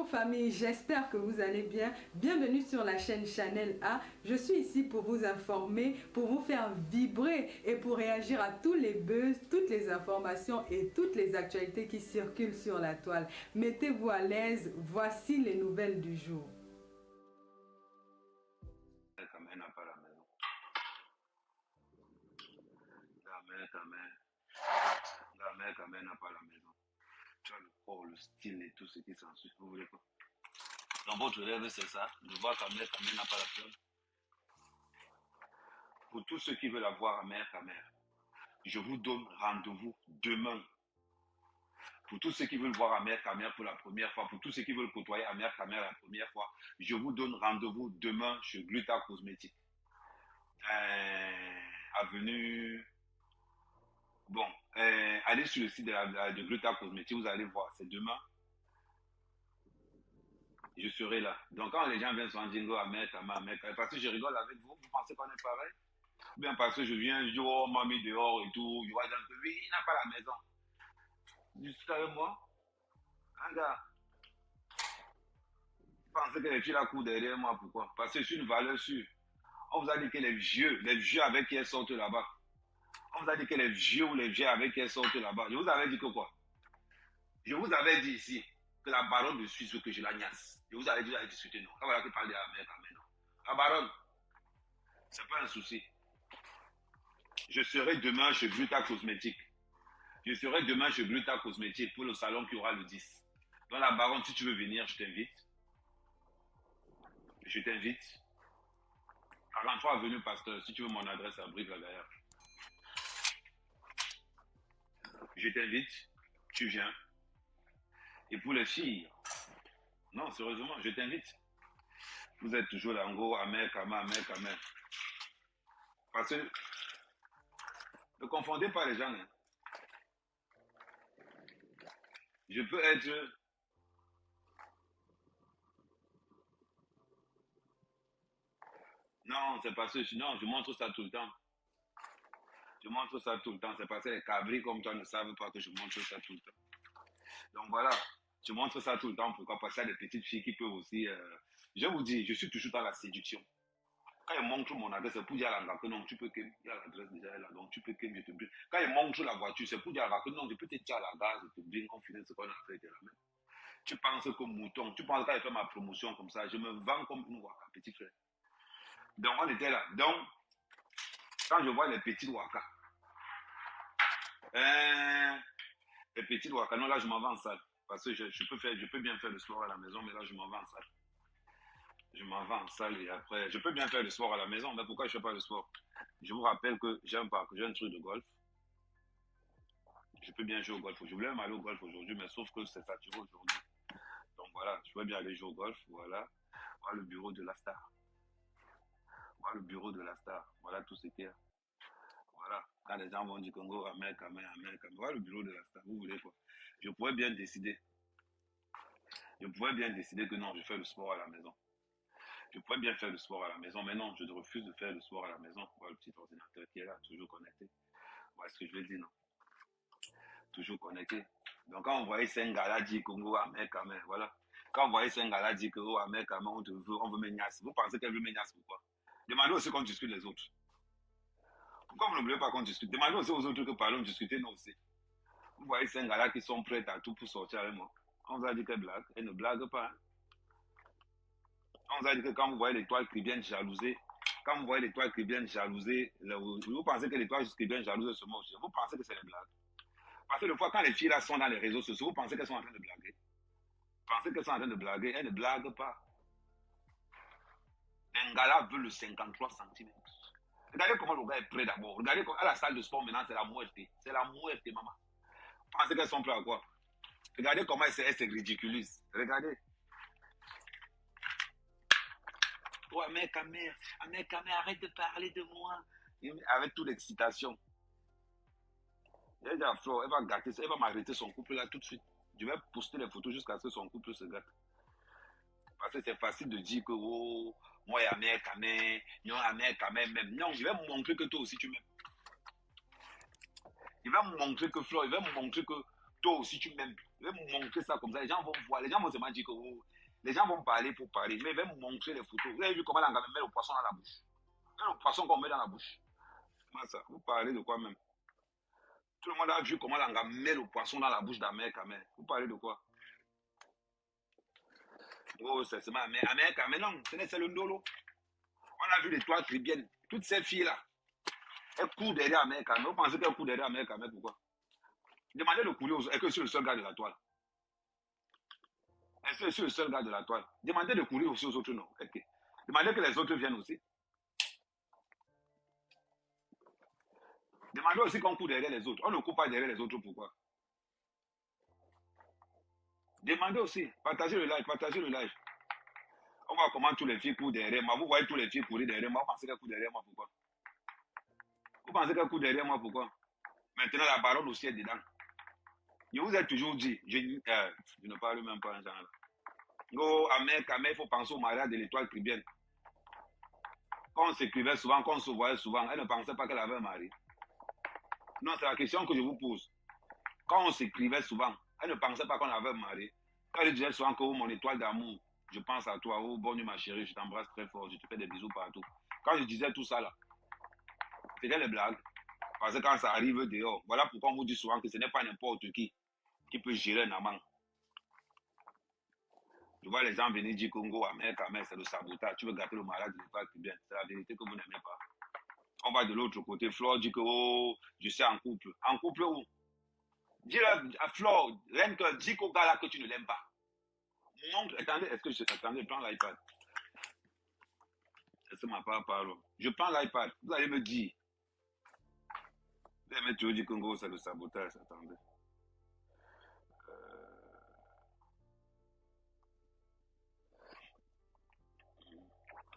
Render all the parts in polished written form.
Bonjour famille, j'espère que vous allez bien. Bienvenue sur la chaîne Channel A. Je suis ici pour vous informer, pour vous faire vibrer et pour réagir à tous les buzz, toutes les informations et toutes les actualités qui circulent sur la toile. Mettez-vous à l'aise, voici les nouvelles du jour. Ta mère n'a pas la maison. Ta mère n'a pas la maison. Tu as le corps, le style et tout ce qui s'ensuit. Vous voulez quoi? Dans votre rêve, c'est ça. De voir ta mère n'a pas la flemme. Pour tous ceux qui veulent avoir ta mère, je vous donne rendez-vous demain. Pour tous ceux qui veulent voir ta mère pour la première fois, pour tous ceux qui veulent côtoyer ta mère la première fois, je vous donne rendez-vous demain chez Gluta Cosmétique. Avenue. Bon, allez sur le site de Gluta Cosmétique, vous allez voir, c'est demain. Je serai là. Donc quand les gens viennent sur Jingo à mettre parce que je rigole avec vous, vous pensez qu'on est pareil? Ou bien parce que je viens, je dis, oh, mamie dehors et tout, je vois dans le oui, il n'a pas la maison. Juste avec moi, un gars, vous pensez que les filles la courent derrière moi, pourquoi? Parce que je suis une valeur sûre. On vous a dit que les vieux avec qui elles sortent là-bas. On vous a dit que les vieux ou les vieilles avec qui elles sortent là-bas. Je vous avais dit que quoi? Je vous avais dit ici que la baronne de Suisse veut que je la niasse. Je vous avais dit à discuter, non. Quand voilà que parler à la mère, non. La baronne, c'est pas un souci. Je serai demain chez Gluta Cosmétique. Je serai demain chez Gluta Cosmétique pour le salon qui aura le 10. Donc la baronne, si tu veux venir, je t'invite. Je t'invite. Arrange-toi avenue Pasteur, si tu veux mon adresse à Brive-la-Gaillarde. Je t'invite, tu viens. Et pour les filles, non, sérieusement, je t'invite. Vous êtes toujours là, en gros, amer. Parce que, ne confondez pas les gens. Hein. Je peux être... Non, c'est parce que, non, je montre ça tout le temps. Je montre ça tout le temps. C'est parce que les cabris comme toi ne savent pas que je montre ça tout le temps. Donc voilà, je montre ça tout le temps. Pourquoi? Parce qu'il y a des petites filles qui peuvent aussi... Je vous dis, je suis toujours dans la séduction. Quand il montre mon adresse, c'est pour dire à la que non, tu peux que... Il y a l'adresse déjà là, donc tu peux que je te brinque. Quand il montre la voiture, c'est pour dire à la que non, je peux te dire à la gare, je te brinque, on finit ce qu'on a fait de la même. Tu penses comme mouton. Tu penses quand il fait ma promotion comme ça, je me vends comme une waka, petit frère. Donc on était là. Donc, quand je vois les petits waka, les petits waka, non, là je m'en vais en salle. Parce que je peux bien faire le sport à la maison, mais là je m'en vais en salle. Je m'en vais en salle et après, je peux bien faire le sport à la maison, mais pourquoi je ne fais pas le sport? Je vous rappelle que j'ai un parc, j'ai un truc de golf. Je peux bien jouer au golf. Je voulais même aller au golf aujourd'hui, mais sauf que c'est saturé aujourd'hui. Donc voilà, je peux bien aller jouer au golf, voilà. Voilà le bureau de la star. Voilà le bureau de la star. Voilà tout ce qu'il y a. Voilà. Quand les gens vont du Congo, Amérique. Voilà le bureau de la star. Vous voulez quoi? Je pourrais bien décider. Je pourrais bien décider que non, je fais le sport à la maison. Je pourrais bien faire le sport à la maison, mais non, je refuse de faire le sport à la maison. Voilà le petit ordinateur qui est là, toujours connecté. Voilà ce que je veux dire, non? Toujours connecté. Donc quand on voyait Sengala dire Congo, Amérique, voilà. Quand on voyait Sengala dire que, oh, Amérique, on veut Menyas. Vous pensez qu'elle veut Menyas, pourquoi? Demandez aussi qu'on discute les autres. Pourquoi vous ne voulez pas qu'on discute? Demandez aussi aux autres que parlons, discuter nous aussi. Vous voyez ces gars-là qui sont prêts à tout pour sortir avec moi. On vous a dit qu'elle blague, elle ne blague pas. Hein. On vous a dit que quand vous voyez l'étoile qui viennent jalouser, vous pensez que l'étoile qui vient jalouser seulement aussi. Vous pensez que c'est des blagues. Parce que des fois, quand les filles là sont dans les réseaux sociaux, vous pensez qu'elles sont en train de blaguer. Vous pensez qu'elles sont en train de blaguer, elles ne blaguent pas. Un gars-là veut le 53 cm. Regardez comment le gars est prêt d'abord. Regardez à la salle de sport maintenant, c'est la muerte. C'est la muerte, maman. Vous pensez qu'elles sont prêtes à quoi? Regardez comment elles se ridiculisent. Regardez. Oh, mec, arrête de parler de moi. Avec toute l'excitation. Elle va gâter, elle va m'arrêter son couple là tout de suite. Je vais poster les photos jusqu'à ce que son couple se gâte. Parce que c'est facile de dire que, oh, moi, il y a mec, même. Non, je vais me montrer que toi aussi tu m'aimes. Il va me montrer que Flo, il va me montrer que photos si tu m'aimes. Je vais me montrer ça comme ça. Les gens vont voir. Les gens vont se dire que oh, les gens vont parler pour parler. Mais je vais me montrer les photos. Vous avez vu comment la gamme met le poisson dans la bouche? Le poisson qu'on met dans la bouche. Comment ça? Vous parlez de quoi même? Tout le monde a vu comment la gamme met le poisson dans la bouche d'Amère Kamel. Vous parlez de quoi? Oh, c'est ma Amère Kamel. Non, c'est le Ndolo. On a vu l'étoile tribienne. Toutes ces filles-là. Elles courent derrière Amère Kamel. Vous pensez qu'elles courent derrière Amère Kamel? Pourquoi? Demandez de courir aux autres. Est-ce que je suis le seul gars de la toile? Est-ce que je suis le seul gars de la toile? Demandez de courir aussi aux autres, non? Okay. Demandez que les autres viennent aussi. Demandez aussi qu'on court derrière les autres. On ne court pas derrière les autres, pourquoi? Demandez aussi. Partagez le live, partagez le live. On voit comment tous les filles courent derrière moi. Vous voyez tous les filles courir derrière moi. Vous pensez qu'elles courent derrière moi, pourquoi? Vous pensez qu'elles courent derrière moi, pourquoi? Maintenant, la baronne aussi est dedans. Je vous ai toujours dit, je ne parle même pas en genre là. Go, Amère Kamel, il faut penser au mariage de l'étoile tribienne. Quand on s'écrivait souvent, quand on se voyait souvent, elle ne pensait pas qu'elle avait un mari. Non, c'est la question que je vous pose. Quand on s'écrivait souvent, elle ne pensait pas qu'on avait un mari. Quand elle disait souvent que oh, mon étoile d'amour, je pense à toi, oh bonne nuit ma chérie, je t'embrasse très fort, je te fais des bisous partout. Quand je disais tout ça là, c'était les blagues. Parce que quand ça arrive dehors, voilà pourquoi on vous dit souvent que ce n'est pas n'importe qui peut gérer un amant. Je vois les gens venir dire Congo, Amère Kamel, c'est le sabotage. Tu veux gâter le mariage de l'étoile tribienne. C'est la vérité que vous n'aimez pas. On va de l'autre côté. Flore dit que oh, je suis en couple. En couple où? Dis à Flore, rien que dis qu'au gars là que tu ne l'aimes pas. Montre, attendez, est-ce que je. Attendez, prends l'iPad. Est-ce que ma part parle? Je prends l'iPad. Vous allez me dire. Mais tu veux dire Congo, c'est le sabotage. Attendez.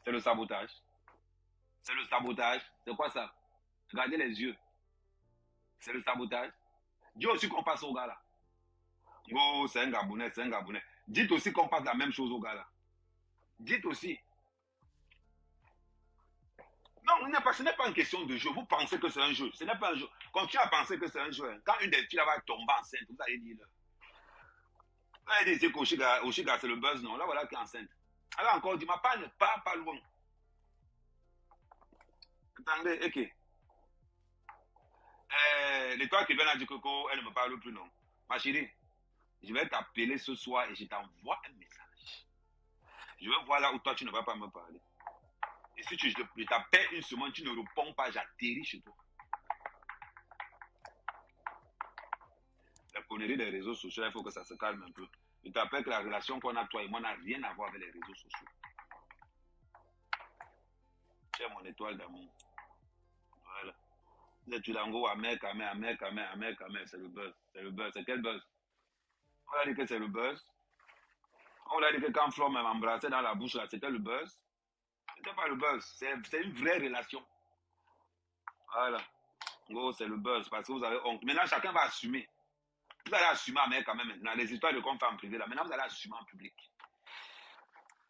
C'est le sabotage. C'est le sabotage. C'est quoi ça? Regardez les yeux. C'est le sabotage. Dis aussi qu'on passe au gars là. Oh, c'est un Gabonais, c'est un Gabonais. Dites aussi qu'on passe la même chose au gars là. Dites aussi. Non, ce n'est pas une question de jeu. Vous pensez que c'est un jeu. Ce n'est pas un jeu. Continuez à penser que c'est un jeu. Quand une des filles là va tomber enceinte, vous allez dire. Vous allez dire qu'Oshiga, c'est le buzz, non. Là, voilà qui est enceinte. Alors encore, dis-moi, pas loin. Attendez, ok. L'étoile qui vient à du coco, elle ne me parle plus, non. Ma chérie, je vais t'appeler ce soir et je t'envoie un message. Je vais voir là où toi, tu ne vas pas me parler. Et si je t'appelle une semaine, tu ne réponds pas, j'atterris chez toi. La connerie des réseaux sociaux, il faut que ça se calme un peu. Je t'appelle que la relation qu'on a, toi et moi, n'a rien à voir avec les réseaux sociaux. Tu es mon étoile d'amour. Voilà. Vous êtes Tulango, Amère Kamel, c'est le buzz. C'est le buzz. C'est quel buzz? On a dit que c'est le buzz. On a dit que quand Flo m'embrassait dans la bouche, là, c'était le buzz. C'était pas le buzz. C'est une vraie relation. Voilà. Gros, c'est le buzz parce que vous avez honte. Maintenant, chacun va assumer. Vous allez assumer Amère Kamel maintenant. Les histoires de qu'on fait en privé, là. Maintenant, vous allez assumer en public.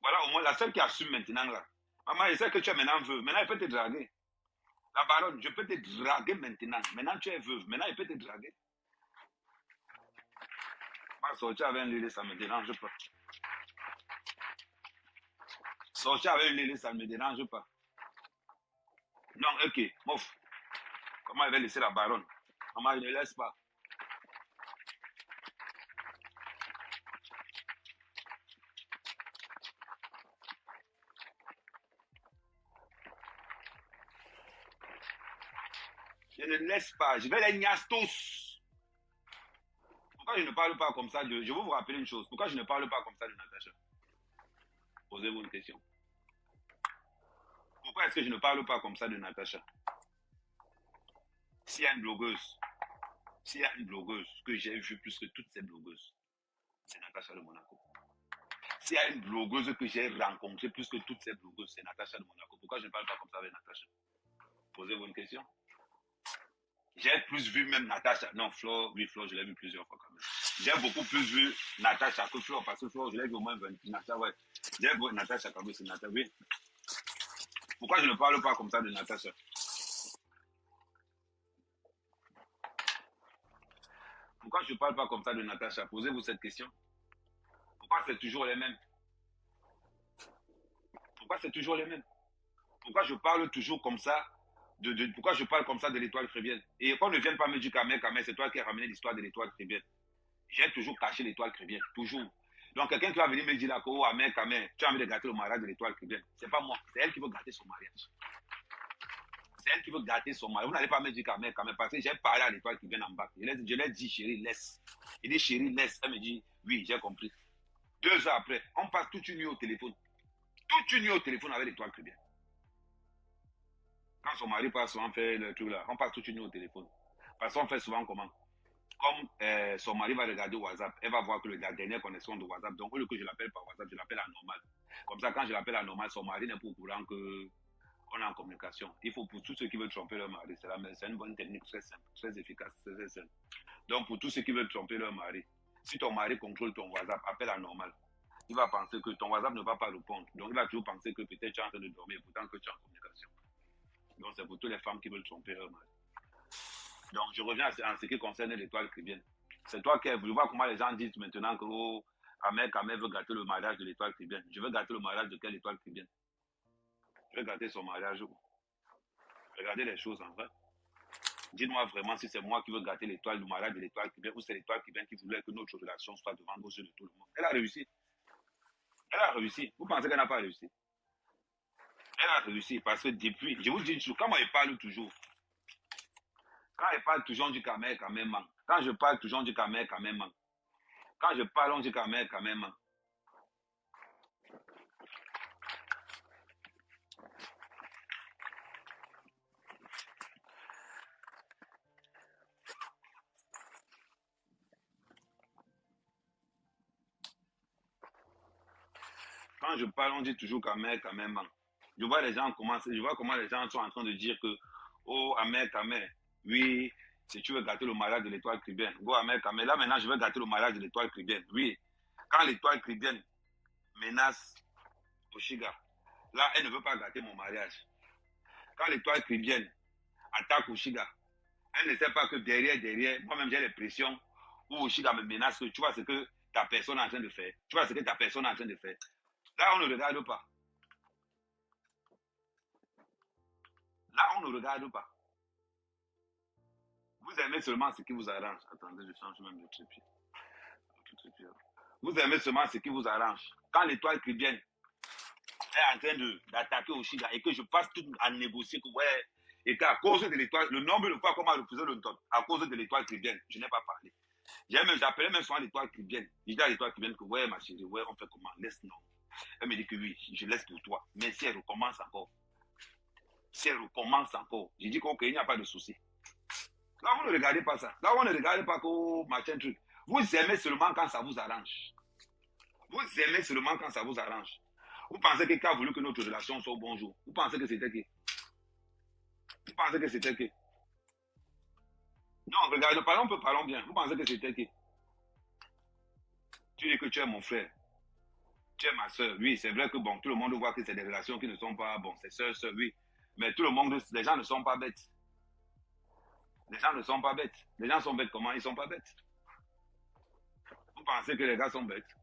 Voilà, au moins, la seule qui assume maintenant, là. Maman, je sais que tu es maintenant veuve. Maintenant, elle peut te draguer. La baronne, je peux te draguer maintenant. Maintenant, tu es veuve. Maintenant, elle peut te draguer. Moi, sortir avec un lélé, ça ne me dérange pas. Sortir avec un lélé, ça ne me dérange pas. Non, ok, mouf. Comment elle va laisser la baronne? Maman, je ne laisse pas. Je ne laisse pas. Je vais les niasse tous. Pourquoi je ne parle pas comme ça de... Je vais vous rappeler une chose. Pourquoi je ne parle pas comme ça de Natacha? Posez-vous une question. Pourquoi est-ce que je ne parle pas comme ça de Natacha? S'il y a une blogueuse que j'ai vue plus que toutes ces blogueuses, c'est Natacha de Monaco. S'il y a une blogueuse que j'ai rencontrée plus que toutes ces blogueuses, c'est Natacha de Monaco. Pourquoi je ne parle pas comme ça avec Natacha? Posez-vous une question. J'ai plus vu même Natacha. Non, Flo, oui, Flo, je l'ai vu plusieurs fois quand même. J'ai beaucoup plus vu Natacha que Flo, parce que Flo, je l'ai vu au moins 20 Natacha, ouais. J'ai vu Natacha quand même, c'est Natacha, oui. Pourquoi je ne parle pas comme ça de Natacha? Pourquoi je ne parle pas comme ça de Natacha? Posez-vous cette question. Pourquoi c'est toujours les mêmes? Pourquoi c'est toujours les mêmes? Pourquoi je parle toujours comme ça pourquoi je parle comme ça de l'étoile chrétienne? Et qu'on ne vienne pas me dire qu'Amé, c'est toi qui as ramené l'histoire de l'étoile chrétienne. J'ai toujours caché l'étoile chrétienne, toujours. Donc quelqu'un qui va venir me dire là, oh, Amé, tu as envie de gâter le mariage de l'étoile chrétienne. C'est pas moi, c'est elle qui veut gâter son mariage. C'est elle qui veut gâter son mariage. Vous n'allez pas me dire qu'Amé, parce que j'ai parlé à l'étoile qui vient en bas. Je l'ai dit, chérie, laisse. Il dit, chérie, laisse. Elle me dit, oui, j'ai compris. 2 heures après, on passe toute une nuit au téléphone. Toute une nuit au téléphone avec l'étoile chrétienne. Quand son mari passe souvent faire le truc là, on passe toute une nuit au téléphone. Parce qu'on fait souvent comment? Comme son mari va regarder WhatsApp, elle va voir que la dernière connexion de WhatsApp, donc au lieu que je l'appelle par WhatsApp, je l'appelle à normal. Comme ça, quand je l'appelle à normal, son mari n'est pas au courant qu'on est en communication. Il faut pour tous ceux qui veulent tromper leur mari, c'est une bonne technique très simple, très efficace, très simple. Donc pour tous ceux qui veulent tromper leur mari, si ton mari contrôle ton WhatsApp, appelle à normal. Il va penser que ton WhatsApp ne va pas répondre. Donc il va toujours penser que peut-être tu es en train de dormir, pourtant que tu es en communication. Donc c'est pour toutes les femmes qui veulent tromper leur mari. Donc je reviens en ce qui concerne l'étoile chrétienne. C'est toi qui veux voir comment les gens disent maintenant que oh, Ahmed veut gâter le mariage de l'étoile chrétienne. Je veux gâter le mariage de quelle étoile chrétienne? Je veux gâter son mariage où? Regardez les choses en vrai. Dis-moi vraiment si c'est moi qui veux gâter l'étoile du mariage de l'étoile chrétienne ou c'est l'étoile chrétienne qui voulait que notre relation soit devant vos yeux de tout le monde. Elle a réussi. Elle a réussi. Vous pensez qu'elle n'a pas réussi? Elle a réussi parce que depuis, je vous dis toujours, quand moi je parle toujours, quand je parle toujours, on dit quand même. Quand je parle toujours, on dit quand même. Quand je parle, on dit quand même. Quand je parle, on dit toujours quand même. Je vois les gens commencer, je vois comment les gens sont en train de dire que, oh, Ahmed, oui, si tu veux gâter le mariage de l'étoile chrétienne, go Ahmed, là maintenant je veux gâter le mariage de l'étoile chrétienne, oui. Quand l'étoile chrétienne menace Oshiga, là, elle ne veut pas gâter mon mariage. Quand l'étoile chrétienne attaque Oshiga, elle ne sait pas que derrière, moi-même j'ai l'impression où Oshiga me menace, que tu vois ce que ta personne est en train de faire. Tu vois ce que ta personne est en train de faire. Là, on ne regarde pas. Là, on ne regarde pas. Vous aimez seulement ce qui vous arrange. Attendez, je change même de trépied. Vous aimez seulement ce qui vous arrange. Quand l'étoile chrétienne est en train d'attaquer Oshiga et que je passe tout à négocier, que ouais, et qu'à cause de l'étoile, le nombre de fois qu'on m'a refusé le top, à cause de l'étoile chrétienne, je n'ai pas parlé. J'appelais même souvent l'étoile chrétienne. Je dis à l'étoile chrétienne que ouais, ma chérie, ouais, on fait comment? Laisse, non. Elle me dit que oui, je laisse pour toi. Mais si elle recommence encore, je dis qu'il n'y a pas de souci. Là, vous ne regardez pas ça. Là, on ne regarde pas que machin truc. Vous aimez seulement quand ça vous arrange. Vous aimez seulement quand ça vous arrange. Vous pensez que quelqu'un a voulu que notre relation soit au bonjour. Vous pensez que c'était qui? Vous pensez que c'était qui? Non, regardez, parlons bien. Vous pensez que c'était qui? Tu dis que tu es mon frère. Tu es ma soeur. Oui, c'est vrai que bon, tout le monde voit que c'est des relations qui ne sont pas bon. C'est soeur, oui. Mais tout le monde, les gens ne sont pas bêtes. Les gens ne sont pas bêtes. Les gens sont bêtes comment? Ils ne sont pas bêtes. Vous pensez que les gars sont bêtes?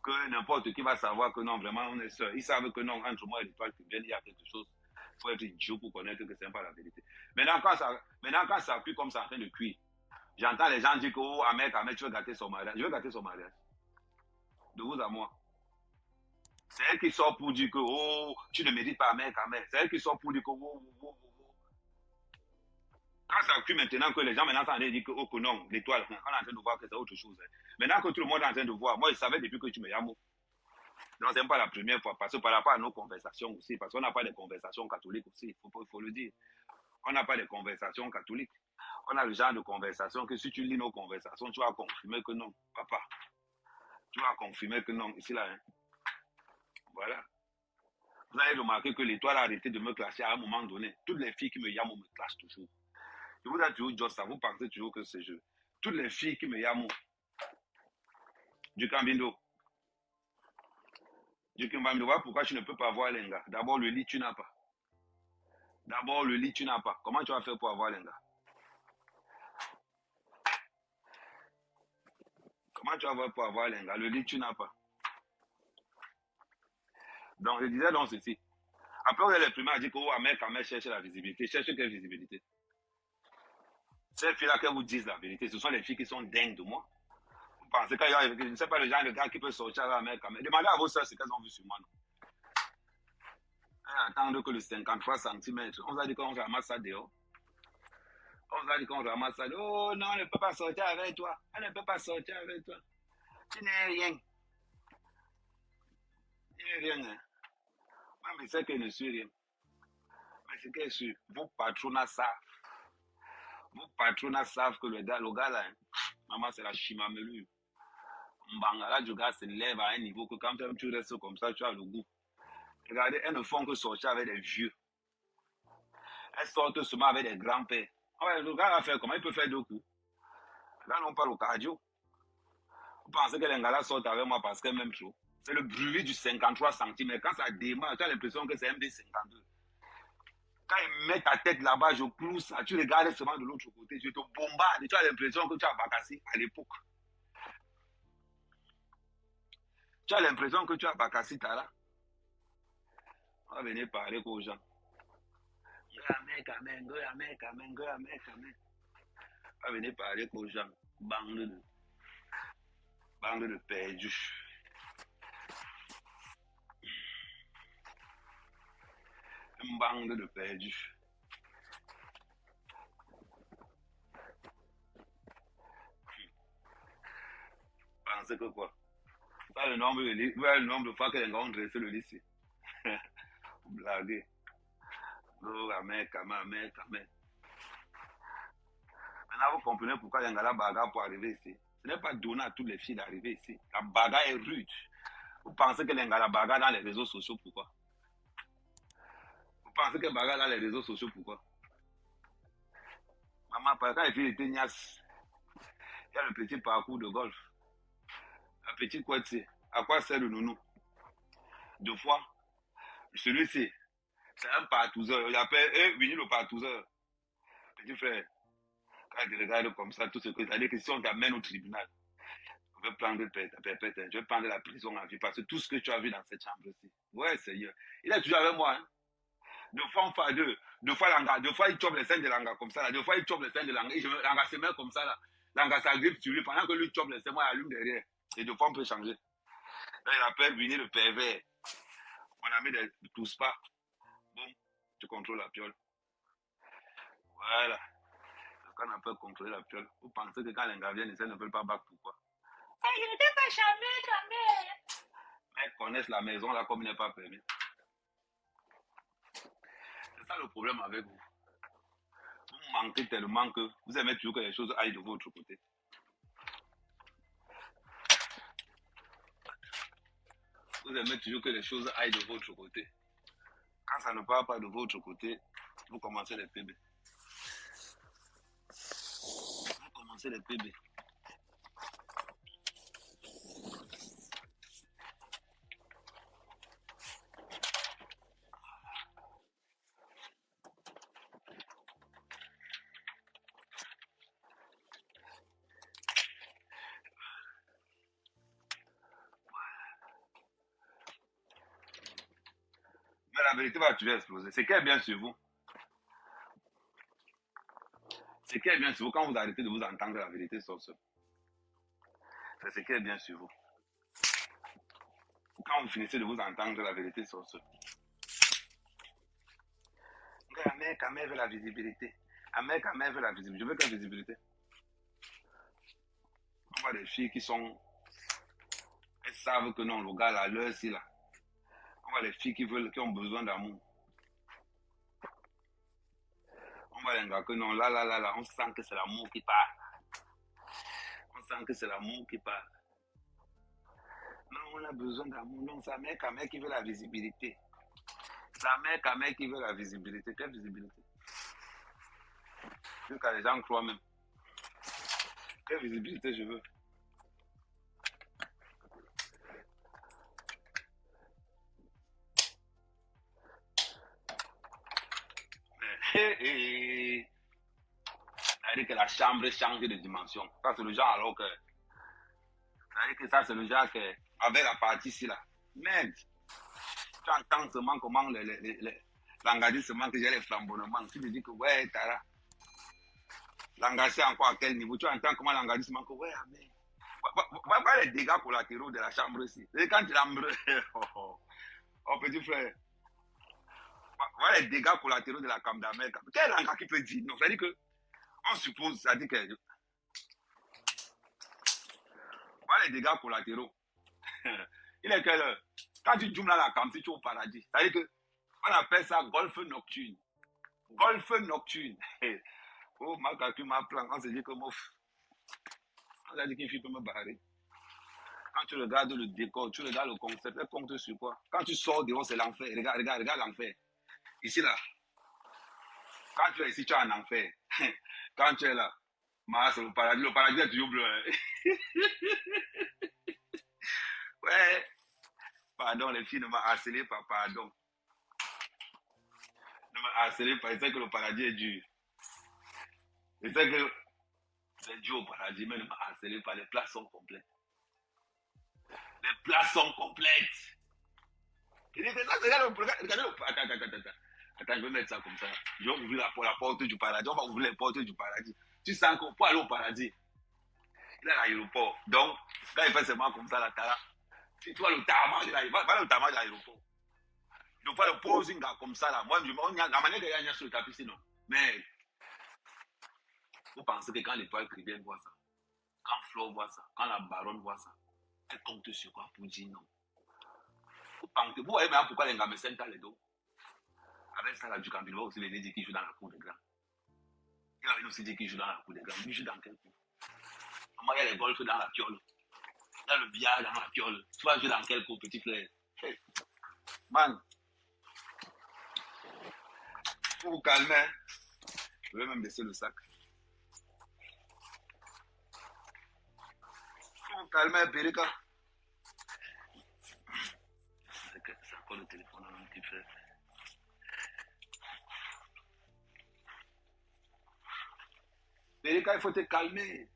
Que n'importe qui va savoir que non, vraiment, on est sœurs. Ils savent que non, entre moi et l'étoile chrétienne, il y a quelque chose. Il faut être idiot pour connaître que ce n'est pas la vérité. Maintenant, quand ça cuit comme ça en train de cuire, j'entends les gens dire que, oh, Ahmed, tu veux gâter son mariage. Je veux gâter son mariage. De vous à moi. C'est elle qui sort pour dire que, oh, tu ne mérites pas Ahmed. C'est elle qui sort pour dire que, oh. Quand ça cuit maintenant que les gens maintenant sont en train de dire que, oh, que non, l'étoile, on est en train de voir que c'est autre chose. Maintenant que tout le monde est en train de voir, moi je savais depuis que tu me yames. Non, ce n'est pas la première fois, parce que par rapport à nos conversations aussi, parce qu'on n'a pas de conversations catholiques aussi, il faut le dire. On n'a pas de conversations catholiques. On a le genre de conversation que si tu lis nos conversations, tu vas confirmer que non, papa. Tu vas confirmer que non, ici là. Hein. Voilà. Vous avez remarqué que l'étoile a arrêté de me clasher à un moment donné. Toutes les filles qui me yament me clashent toujours. Je vous ai toujours dit ça, vous pensez toujours que c'est jeu. Toutes les filles qui me yament du Cambindo. Du Cambindo, voilà pourquoi tu ne peux pas avoir l'enga. D'abord, le lit, tu n'as pas. Comment tu vas faire pour avoir l'enga? Comment tu vas voir pour avoir l'ingrat? Le lit, tu n'as pas. Donc, je disais donc ceci. Après, on a les primaires dit que oh, Ahmed Kamel cherche la visibilité. Cherche quelle visibilité? Ces filles-là qui vous disent la vérité, ce sont les filles qui sont dingues de moi. Vous pensez qu'il y a, je ne sais pas le genre de gars qui peut sortir avec Ahmed Kamel. Demandez à vos soeurs ce qu'elles ont vu sur moi. Non? Elles attendent que le 53 cm. On vous a dit qu'on ramasse ça dehors. On vous a dit qu'on ramasse ça dehors. Oh non, elle ne peut pas sortir avec toi. Elle ne peut pas sortir avec toi. Tu n'es rien. Tu n'es rien. Hein? Moi, je sais que je ne suis rien. Mais c'est qu'elle suit. Vos patrons savent. Vos patrons savent que le gars là, hein, maman, c'est la chimamelure. Mbangala du gars se lève à un niveau que quand tu restes comme ça, tu as le goût. Regardez, elles ne font que sortir avec des vieux. Elles sortent seulement avec des grands-pères. Ouais, le gars va faire comment? Il peut faire deux coups. Là, on parle au cardio. Vous pensez que les gars sortent avec moi parce qu'elle m'aime trop? C'est le bruit du 53 cm. Quand ça démarre, tu as l'impression que c'est MD52. Quand ils mettent ta tête là-bas, je cloue ça. Tu regardes seulement de l'autre côté. Je te bombarde. Tu as l'impression que tu as Bakassi à l'époque. Tu as l'impression que tu as Bakassi Tara. On va venir parler aux gens. On va venir parler aux gens. Bande de perdus. Une bande de perdus. Pensez que quoi? Ça, le nombre de fois que les gars ont dressé le lycée. Blaguez. Oh, amen. Maintenant, vous comprenez pourquoi les gars la bagarre pour arriver ici. Ce n'est pas donné à toutes les filles d'arriver ici. La bagarre est rude. Vous pensez que les gars la bagarre dans les réseaux sociaux, pourquoi? Vous pensez que bagarre dans les réseaux sociaux, pourquoi? Maman, quand les filles étaient niasses, il y a le petit parcours de golf. La petite quoi, tu sais, à quoi sert le nounou? Deux fois, celui-ci, c'est un partouzeur. Il appelle Winnie le partouzeur. Petit frère, quand il regarde comme ça, tout ce que c'est-à-dire que si on t'amène au tribunal, on va prendre je vais prendre la prison à vie parce que tout ce que tu as vu dans cette chambre-ci. Ouais, Seigneur. Il est toujours avec moi. Hein. Deux fois, deux fois, il chope les seins de l'anga comme ça. Là. Deux fois, il chope les seins de l'anga. L'anga se met comme ça. Là. L'anga s'agrippe sur lui. Pendant que lui chope les seins, moi, il allume derrière. Et deux fois, on peut changer. Là, il appelle Winnie le pervers. Mon ami ne tousse pas. Bon, tu contrôles la piole. Voilà. Quand on peut contrôler la piole, vous pensez que quand les gars viennent, ils ne veulent pas battre, pourquoi? Je ne t'ai pas jamais, ta mère. Mais ils connaissent la maison là comme il n'est pas permis. C'est ça le problème avec vous. Vous manquez tellement que vous aimez toujours que les choses aillent de votre côté. Vous aimez toujours que les choses aillent de votre côté. Quand ça ne part pas de votre côté, vous commencez les PB. Vous commencez les PB. Mais la vérité va toujours exploser. C'est qu'elle est bien sur vous. C'est qu'elle est bien sur vous quand vous arrêtez de vous entendre la vérité sur ce. C'est ce qui est bien sur vous. Quand vous finissez de vous entendre la vérité sur ce. Ahmed veut la visibilité. Ahmed veut la visibilité. Je veux quelle visibilité? On voit des filles qui sont. Elles savent que non, le gars là, l'heure c'est là. On voit les filles qui ont besoin d'amour. On voit les gars que non, là, on sent que c'est l'amour qui parle. On sent que c'est l'amour qui parle. Non, on a besoin d'amour. Non, c'est Ahmed qui veut la visibilité. C'est Ahmed qui veut la visibilité. Quelle visibilité? Jusqu'à les gens croient même. Quelle visibilité je veux? C'est-à-dire que la chambre change de dimension. Ça, c'est le genre alors que C'est que ça, c'est le genre qui avec la partie ici, là. Merde. Tu entends seulement comment l'engagé seulement que j'ai les flambonnements. Tu te dis que, ouais, Tara, l'engagé encore à quel niveau? Tu entends comment l'engagé seulement que, ouais, mais. Voilà les dégâts collatéraux de la chambre ici. Et quand tu l'embrouilles, oh, petit frère, voilà les dégâts collatéraux de la Camp d'Amérique. Quel langage qui peut dire? Non, c'est-à-dire que, on suppose, c'est-à-dire que, voilà les dégâts collatéraux. Il est quelle heure? Quand tu joues là la Camp, tu es au paradis. C'est-à-dire que, on appelle ça golf nocturne. Golf nocturne. Oh, ma calcul, ma plan, on se dit que, mouf, on a dit qu'une fille peut me barrer. Quand tu regardes le décor, tu regardes le concept, elle compte sur quoi? Quand tu sors dehors, c'est l'enfer. Regarde l'enfer. Ici, là. Quand tu es ici, tu es en enfer. Quand tu es là, c'est le paradis. Le paradis est toujours bleu. Hein. Ouais. Pardon, les filles ne m'ont harcelé pas, pardon. Ne m'ont harcelé pas. Je sais que le paradis est dur. Je sais que c'est dur au paradis, mais ne m'ont harcelé pas. Les places sont complètes. Les places sont complètes. Il dit que ça, regardez le. Attends, je vais mettre ça comme ça. Je vais ouvrir la porte du paradis. On va ouvrir les portes du paradis. Tu sens qu'on peut aller au paradis. Il est à l'aéroport. Donc, quand il fait seulement comme ça, la tara, tu vois le tarmac de l'aéroport. Voilà le tarmac de l'aéroport. Donc, pas le posing comme ça, là. Moi, la manière qu'il y a sur le tapis, sinon. Mais, vous pensez que quand l'étoile chrétienne voit ça, quand Flo voit ça, quand la baronne voit ça, elle compte sur quoi pour dire non? Vous pensez, vous voyez maintenant pourquoi les gamins sentent les dos? Avec ça, là, du camp, il va aussi venir dire qu'il joue dans la cour des grands. Il va venir aussi dire qu'il joue dans la cour des grands. Il joue dans quel cour? Moi, il y a les golfs dans la piole. Il y a le billard dans la piole. Tu vas jouer dans quel cour, petit frère? Hey. Man, pour vous calmer, je vais même baisser le sac. Pour vous calmer, Périka. C'est encore le téléphone, mon petit frère. Périka, il faut te calmer.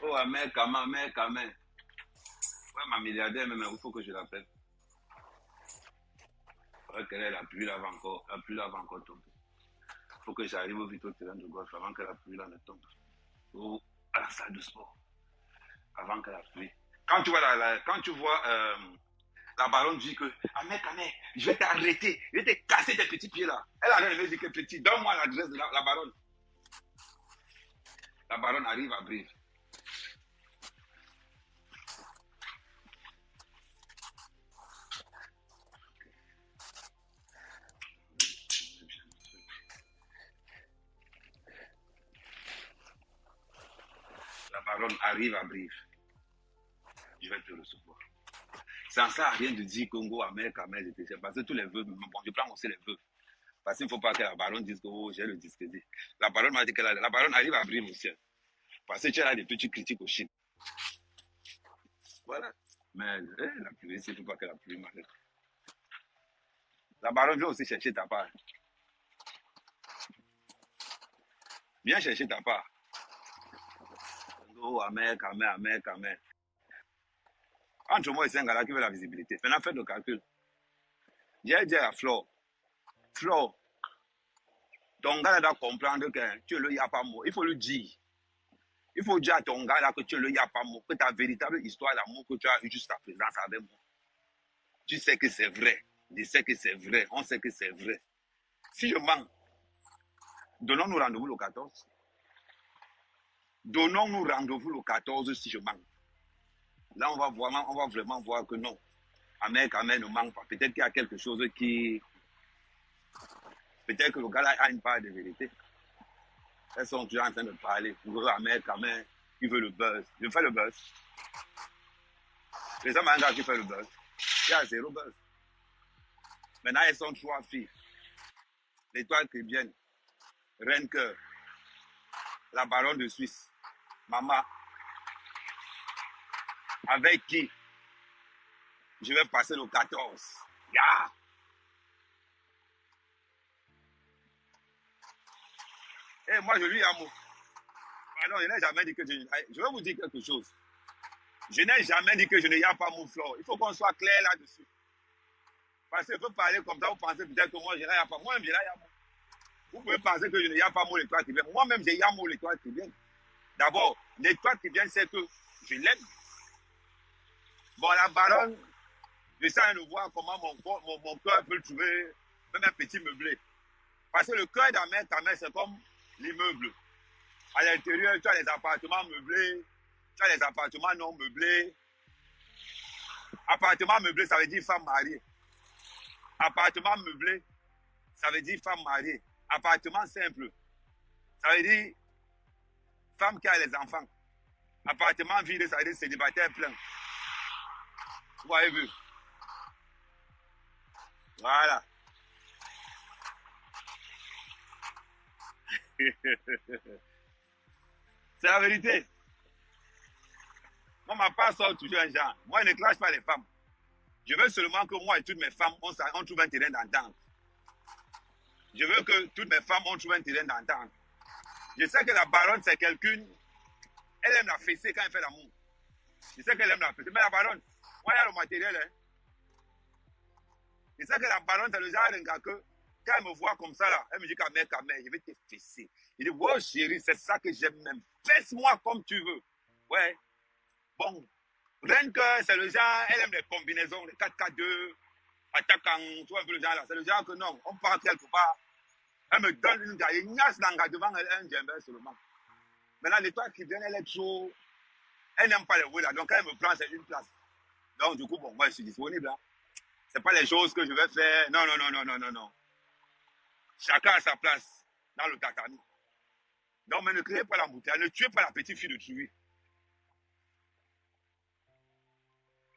Oh, Amen, Amen. Ouais, ma milliardaire, mais il faut que je l'appelle. Ouais, la pluie là va encore tomber. Il faut que j'arrive vite au terrain de golf avant que la pluie là ne tombe. Ou à la salle de sport. Avant que la pluie. Quand tu vois la baronne dit que Amen, je vais t'arrêter, je vais te casser tes petits pieds là. Elle arrête de me dire que petit, donne-moi l'adresse de la baronne. La baronne arrive à Brive. La baronne arrive à Brive. Je vais te recevoir. Ça ne sert à rien de dire Congo, Amérique, etc. Parce que tous les vœux, bon, je prends aussi les vœux. Parce qu'il ne faut pas que la baronne dise que oh, j'ai le disque. La baronne m'a dit que la baronne arrive à Brive aussi. Parce que tu as des petits critiques au Chine. Voilà. Mais la pluie, il ne faut pas que la pluie m'arrête. La baronne vient aussi chercher ta part. Viens chercher ta part. Oh, Amérique. Entre moi et c'est un gars qui veut la visibilité. Maintenant, faites le calcul. J'ai dit à Flo, ton gars doit comprendre que tu es le Yapamo. Il faut le dire. Il faut dire à ton gars là que tu es le Yapamo, que ta véritable histoire d'amour que tu as eue jusqu'à présent avec moi. Tu sais que c'est vrai. Je sais que c'est vrai. On sait que c'est vrai. Si je mens, donnons-nous rendez-vous le 14. Donnons-nous rendez-vous le 14 si je mens. Là, on va vraiment voir que non. Amen ne manque pas. Peut-être qu'il y a quelque chose qui... Peut-être que le gars-là a une part de vérité. Elles sont toujours en train de parler. Amen, il veut le buzz. Je fais le buzz. Les hommes, un gars qui fait le buzz. Il y a zéro buzz. Maintenant, elles sont 3 filles. L'étoile chrétienne, Reine Cœur, la baronne de Suisse, Maman, avec qui je vais passer le 14. Yeah. Et moi, je lui amour. Pardon, je n'ai jamais dit que je vais vous dire quelque chose. Je n'ai jamais dit que je n'ai pas mon flore. Il faut qu'on soit clair là-dessus. Parce que je peux parler comme ça, vous pensez peut-être que moi, je n'ai pas. Moi-même, je n'ai pas. Vous pouvez penser que je n'ai pas mon étoile qui vient. Moi-même, j'ai mon étoile qui vient. D'abord, l'étoile qui vient, c'est que je l'aime. Bon, la baronne, je sens de voir comment mon cœur peut trouver même un petit meublé. Parce que le cœur ta mère, c'est comme l'immeuble. À l'intérieur, tu as les appartements meublés, tu as les appartements non meublés. Appartement meublé, ça veut dire femme mariée. Appartement meublé, ça veut dire femme mariée. Appartement simple, ça veut dire femme qui a les enfants. Appartement vide, ça veut dire célibataire plein. Vous avez vu? Voilà. C'est la vérité. Moi, ma part sort toujours un genre. Moi, je ne clash pas les femmes. Je veux seulement que moi et toutes mes femmes, on trouve un terrain d'entente. Je veux que toutes mes femmes, on trouve un terrain d'entente. Je sais que la baronne, c'est quelqu'un, elle aime la fessée quand elle fait l'amour. Je sais qu'elle aime la fessée. Mais la baronne, moi, il y a le matériel. Hein. Je sais que la baronne, c'est le genre d'un gars que, quand elle me voit comme ça, là, elle me dit qu'à mère, je vais te fesser. Il dit, wow, chérie, c'est ça que j'aime même. Fesse-moi comme tu veux. Ouais. Bon. Rien que c'est le genre, elle aime les combinaisons, les 4-4-2, attaquant, tu vois un peu le genre là. C'est le genre que non, on part quelque part. Elle me donne une gars, il niasse devant un djembé seulement. Maintenant, l'étoile qui vient, elle est trop. Elle n'aime pas les roues là, donc quand elle me prend, c'est une place. Donc, du coup, bon, moi, je suis disponible. Hein. Ce n'est pas les choses que je vais faire. Non, non, non, non, non, non, non. Chacun a sa place dans le tatami. Donc, mais ne créez pas l'embouteillage, ne tuez pas la petite fille de tuer.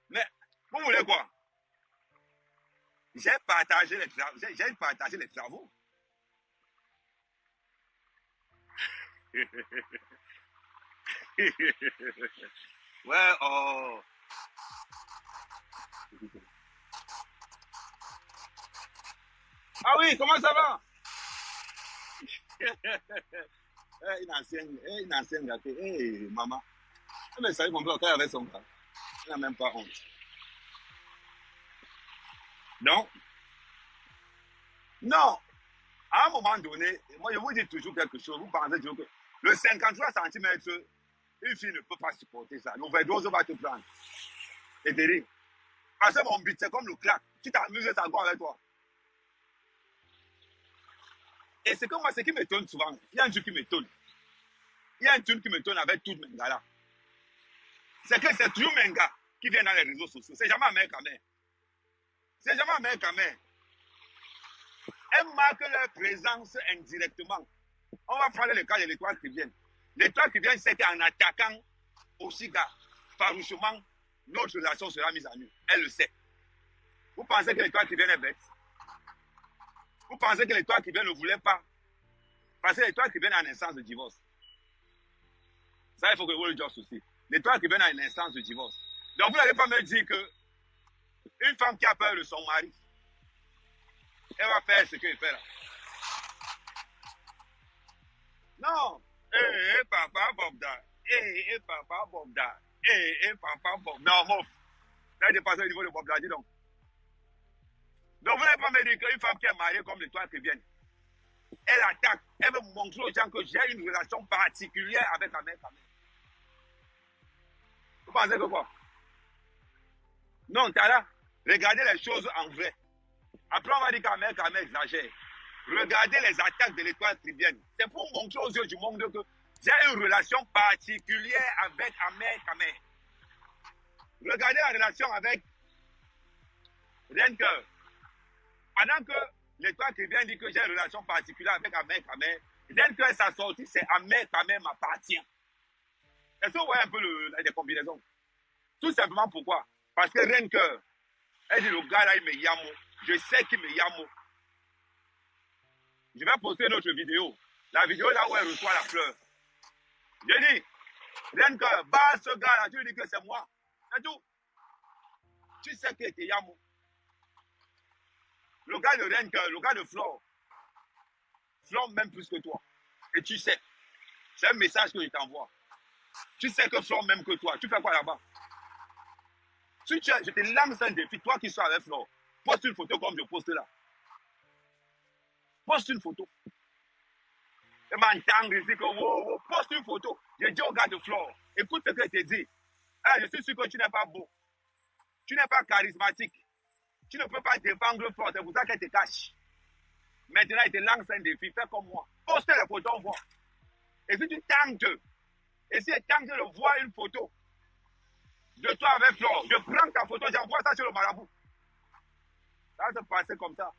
Mais, vous voulez quoi? J'ai partagé les travaux. J'ai partagé les travaux. Ouais, oh. Ah oui, comment ça va? Une ancienne gâtée. Hey, maman. Mais ça y est, mon père, quand il avait son gars, il n'a même pas honte. Donc, non. À un moment donné, moi, je vous dis toujours quelque chose. Vous pensez toujours que le 53 cm, une fille ne peut pas supporter ça. L'overdose va te prendre. C'est terrible. Parce que mon but, c'est comme le claque. Tu t'amuses, ça go avec toi. Et c'est comme moi, ce qui m'étonne souvent. Il y a un truc qui m'étonne. Il y a un truc qui m'étonne avec tout Menga là. C'est que c'est toujours Menga qui vient dans les réseaux sociaux. C'est jamais Amérique à mère. C'est jamais Amérique à mère. Elles marquent leur présence indirectement. On va prendre le cas de l'étoile qui vient. L'étoile qui vient, c'est qu'en attaquant aussi gars, farouchement, notre relation sera mise à nu. Elle le sait. Vous pensez que l'étoile qui vient est bête? Vous pensez que l'étoile qui vient ne voulait pas? Parce que l'étoile qui vient a une instance de divorce. Ça, il faut que vous le disiez aussi. L'étoile qui vient a une instance de divorce. Donc, vous n'allez pas me dire que une femme qui a peur de son mari, elle va faire ce qu'elle fait là. Non. Eh, papa Bobda. Papa Bobda. Papa Bobda. Non, mof. Ça a dépassé le niveau de Bobda, dis donc. Donc, vous n'allez pas me dire qu'une femme qui est mariée comme l'étoile qui vient, elle attaque, elle veut montrer aux gens que j'ai une relation particulière avec ma mère. Vous pensez que quoi? Non, Tara, regardez les choses en vrai. Après, on va dire qu'Amérique exagère. Regardez les attaques de l'étoile trivienne. C'est pour montrer aux yeux du monde que j'ai une relation particulière avec Amérique. Regardez la relation avec Renker. Pendant que l'étoile trivienne dit que j'ai une relation particulière avec Amérique, Renker, sa sortie, c'est Amérique m'appartient. Est-ce que vous voyez un peu les combinaisons? Tout simplement pourquoi? Parce que Renker, elle dit le gars là, il me yamo. Je sais qu'il me yamo. Je vais poster une autre vidéo. La vidéo là où elle reçoit la fleur. Je dis, Renker, bas ce gars là, tu lui dis que c'est moi. C'est tout. Tu sais qu'il était yamo. Le gars de Renker, le gars de Flore. Flore même plus que toi. Et tu sais. C'est un message que je t'envoie. Tu sais que Flore même que toi. Tu fais quoi là-bas? Si tu as, je te lance un défi, toi qui sois avec Flore, poste une photo comme je poste là. Poste une photo. Et m'entendre ici que poste une photo. Je dis au gars de Flore, écoute ce que je te dis. Ah, je suis sûr que tu n'es pas beau. Tu n'es pas charismatique. Tu ne peux pas défendre Flore, c'est pour ça qu'elle te cache. Maintenant, il te lance un défi, fais comme moi. Poste les photos, on voit. Et si tu tentes, et si elle tente de voir une photo de toi avec Flore, je prends ta photo, j'envoie ça sur le marabout. Ça va se passer comme ça.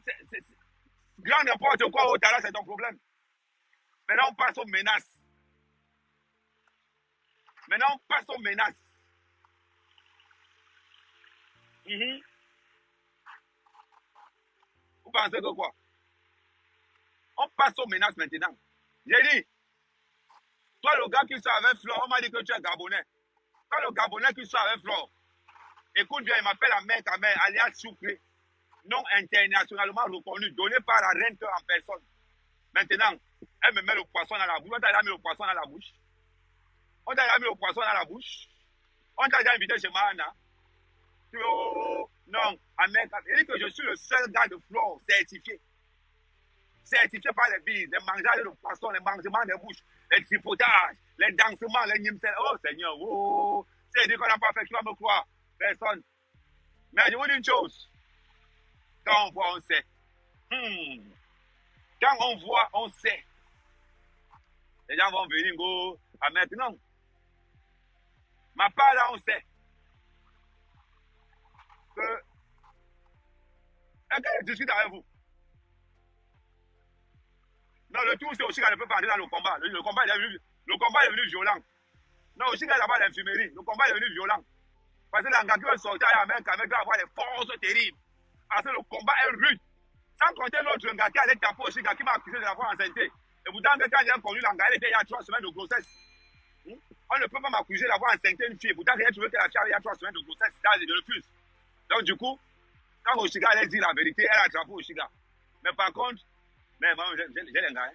C'est grand n'importe quoi au talent, c'est ton problème. Maintenant, on passe aux menaces. Maintenant, on passe aux menaces. Vous pensez que quoi? On passe aux menaces maintenant. J'ai dit, toi le gars qui sort avec Flore, on m'a dit que tu es Gabonais. Toi le Gabonais qui sort avec Flore, écoute bien, il m'appelle Ahmed Kamer, alias Soukré, nom internationalement reconnu, donné par la reine en personne. Maintenant, elle me met le poisson dans la bouche. On t'a déjà mis le poisson dans la bouche. On t'a déjà mis le poisson dans la bouche. On t'a déjà invité chez Mahana. Oh, non, Ahmed Kamer. Il dit que je suis le seul gars de Flore certifié. Certifié par les billes, les mangeages de poisson, les mangements des bouches, les tripotages, les dansements, les nimsels. Oh Seigneur, oh, c'est dit qu'on n'a pas fait, tu vas me croire. Personne. Mais je vous dis une chose. Quand on voit, on sait. Quand on voit, on sait. Les gens vont venir go à maintenant. Ma part là, on sait. Que. Est-ce que je discute avec vous? Non, le tout, c'est aussi qu'elle ne peut pas entrer dans le combat. Le combat est devenu violent. Non, aussi qu'elle là-bas à l'infirmerie. Le combat est devenu violent. Parce que l'engagement qui va sortir à la main, quand même, va avoir des forces terribles. Parce que le combat est rude. Sans compter l'autre gars qui allait taper aussi, qui m'a accusé de l'avoir enceinté. Et pourtant, quand j'ai connu l'engagement, elle était il y a 3 semaines de grossesse. On ne peut pas m'accuser d'avoir enceinté une fille. Pourtant, j'ai trouvé que la fille avait il y a 3 semaines de grossesse. Je refuse. Donc, du coup, quand Oshiga allait dire la vérité, elle a attrapé Oshiga. Mais par contre, mais moi, j'ai les gars.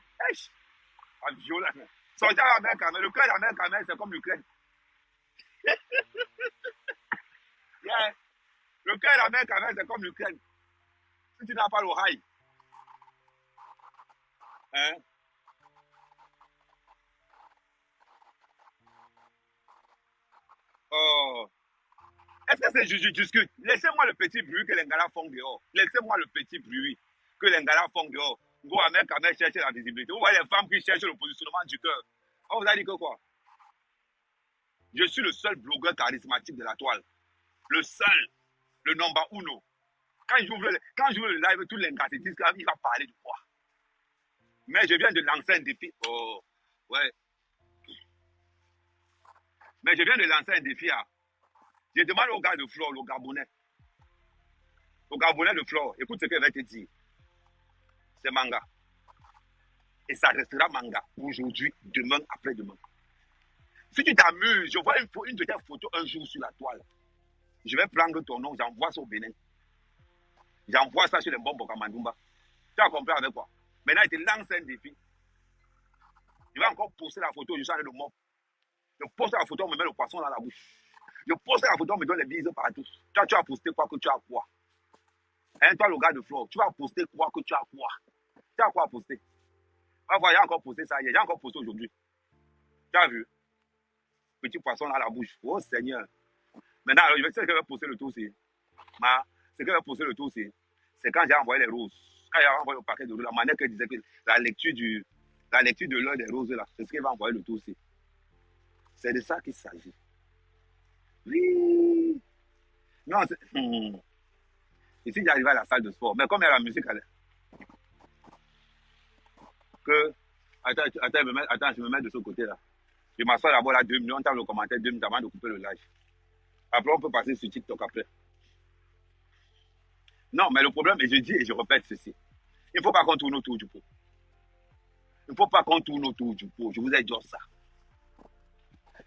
Pas violent. Sortir à la mer quand même. Le cœur de la mer quand même, c'est comme l'Ukraine. Yeah. Le cœur de la mer quand même, c'est comme l'Ukraine. Si tu n'as pas le rail. Hein? Oh. Est-ce que c'est je discute? Laissez-moi le petit bruit que les gars font dehors. Laissez-moi le petit bruit que les gars font dehors. Go à même quand même chercher la visibilité. Vous voyez les femmes qui cherchent le positionnement du cœur. On vous a dit que quoi? Je suis le seul blogueur charismatique de la toile. Le seul. Le number uno. Quand j'ouvre le live, tous les gars se disent qu'il va parler de quoi. Mais je viens de lancer un défi. Oh, ouais. Mais je viens de lancer un défi. Je demande au gars de Flore, le Gabonais. Le Gabonais de Flore, écoute ce qu'il va te dire. C'est manga. Et ça restera manga. Aujourd'hui, demain, après-demain. Si tu t'amuses, je vois une de tes photos un jour sur la toile. Je vais prendre ton nom, j'envoie ça au Bénin. J'envoie ça sur les bombes au Kamandumba. Tu as compris avec quoi? Maintenant, il te lance un défi. Je vais encore poster la photo, je suis en train de mort. Je poste la photo, on me met le poisson dans la bouche. Je poste la photo, on me donne les bises partout. Toi, tu as posté quoi que tu as quoi? Hein, toi, le gars de Flore, tu vas poster quoi que tu as quoi? Tu as quoi à poster? On va voir, il y a encore posté ça hier, j'ai encore posté aujourd'hui. Tu as vu? Petit poisson dans la bouche. Oh Seigneur. Maintenant, alors, ce que je vais poster le tout, c'est. Ce que je vais poster le tout, c'est quand j'ai envoyé les roses. Quand j'ai envoyé le paquet de roses, la manière qu'elle disait que la lecture de l'heure des roses, là, c'est ce qu'elle va envoyer le tout, c'est de ça qu'il s'agit. Oui. Non, c'est. Ici, j'arrive à la salle de sport. Mais comme il y a la musique, que. Attends, je me mets de ce côté-là. Je m'assois d'abord là 2 minutes, on tape le commentaire 2 minutes avant de couper le live. Après, on peut passer sur TikTok après. Non, mais le problème, et je dis et je répète ceci. Il ne faut pas qu'on tourne autour du pot. Il ne faut pas qu'on tourne autour du pot. Je vous ai dit ça.